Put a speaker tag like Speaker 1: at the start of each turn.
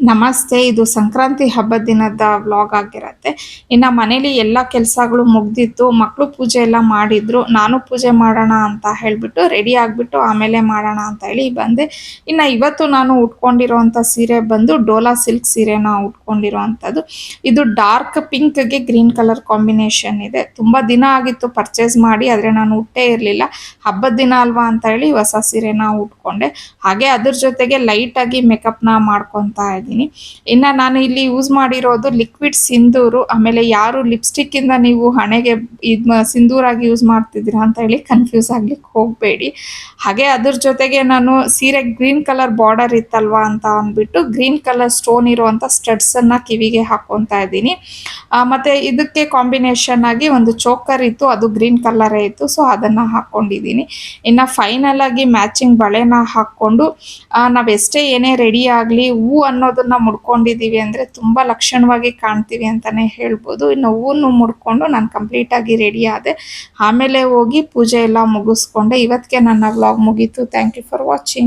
Speaker 1: ನಮಸ್ತೆ. ಇದು ಸಂಕ್ರಾಂತಿ ಹಬ್ಬದ ದಿನದ ವ್ಲಾಗ್ ಆಗಿರತ್ತೆ. ಇನ್ನು ಮನೇಲಿ ಎಲ್ಲ ಕೆಲಸಗಳು ಮುಗ್ದಿತ್ತು. ಮಕ್ಕಳು ಪೂಜೆ ಎಲ್ಲ ಮಾಡಿದ್ರು. ನಾನು ಪೂಜೆ ಮಾಡೋಣ ಅಂತ ಹೇಳಿಬಿಟ್ಟು ರೆಡಿ ಆಗಿಬಿಟ್ಟು ಆಮೇಲೆ ಮಾಡೋಣ ಅಂತ ಹೇಳಿ ಬಂದೆ. ಇನ್ನು ಇವತ್ತು ನಾನು ಉಟ್ಕೊಂಡಿರೋವಂಥ ಸೀರೆ ಬಂದು ಡೋಲಾ ಸಿಲ್ಕ್ ಸೀರೆನ ಉಟ್ಕೊಂಡಿರೋವಂಥದ್ದು. ಇದು ಡಾರ್ಕ್ ಪಿಂಕ್ಗೆ ಗ್ರೀನ್ ಕಲರ್ ಕಾಂಬಿನೇಷನ್ ಇದೆ. ತುಂಬ ದಿನ ಆಗಿತ್ತು ಪರ್ಚೇಸ್ ಮಾಡಿ, ಆದರೆ ನಾನು ಉಟ್ಟೇ ಇರಲಿಲ್ಲ. ಹಬ್ಬದ ದಿನ ಅಲ್ವಾ ಅಂತ ಹೇಳಿ ಹೊಸ ಸೀರೆನ ಉಟ್ಕೊಂಡೆ. ಹಾಗೆ ಅದ್ರ ಜೊತೆಗೆ ಲೈಟಾಗಿ ಮೇಕಪ್ನ ಮಾಡ್ಕೊತಾ ಇದ್ದೀನಿ. ಇನ್ನು ನಾನು ಇಲ್ಲಿ ಯೂಸ್ ಮಾಡಿರೋದು ಲಿಕ್ವಿಡ್ ಸಿಂಧೂರು. ಆಮೇಲೆ ಯಾರು ಲಿಪ್ಸ್ಟಿಕ್ಕಿಂದ ನೀವು ಹಣೆಗೆ ಸಿಂಧೂರಾಗಿ ಯೂಸ್ ಮಾಡ್ತಿದ್ದೀರಾ ಅಂತ ಹೇಳಿ ಕನ್ಫ್ಯೂಸ್ ಆಗ್ಲಿಕ್ಕೆ ಹೋಗಬೇಡಿ. ಹಾಗೆ ಅದ್ರ ಜೊತೆಗೆ ನಾನು ಸೀರೆ ಗ್ರೀನ್ ಕಲರ್ ಬಾರ್ಡರ್ ಇತ್ತಲ್ವಾ ಅಂತ ಅಂದ್ಬಿಟ್ಟು ಗ್ರೀನ್ ಕಲರ್ ಸ್ಟೋನ್ ಇರುವಂಥ ಸ್ಟಡ್ಸನ್ನು ಕಿವಿಗೆ ಹಾಕ್ಕೊತಾ ಇದ್ದೀನಿ. ಮತ್ತು ಇದಕ್ಕೆ ಕಾಂಬಿನೇಷನ್ ಆಗಿ ಒಂದು ಚೋಕರ್ ಇತ್ತು, ಅದು ಗ್ರೀನ್ ಕಲರೇ ಇತ್ತು, ಸೊ ಅದನ್ನು ಹಾಕ್ಕೊಂಡಿದ್ದೀನಿ. ಇನ್ನು ಫೈನಲ್ ಆಗಿ ಮ್ಯಾಚಿಂಗ್ ಬಳೆನ ಹಾಕ್ಕೊಂಡು ನಾವೆಷ್ಟೇ ಏನೇ ರೆಡಿ ಆಗಲಿ ಹೂ ಅನ್ನೋದನ್ನು ಮುಡ್ಕೊಂಡಿದ್ದೀವಿ ಅಂದರೆ ತುಂಬ ಲಕ್ಷಣವಾಗಿ ಕಾಣ್ತೀವಿ ಅಂತಲೇ ಹೇಳ್ಬೋದು. ಇನ್ನು ಹೂವನ್ನು ಮುಡ್ಕೊಂಡು ನಾನು ಕಂಪ್ಲೀಟಾಗಿ ರೆಡಿ ಆದೆ. ಆಮೇಲೆ ಹೋಗಿ ಪೂಜೆ ಎಲ್ಲ ಮುಗಿಸ್ಕೊಂಡೆ. ಇವತ್ತಿಗೆ ನನ್ನ ವ್ಲಾಗ್ ಮುಗೀತು. Thank you for watching.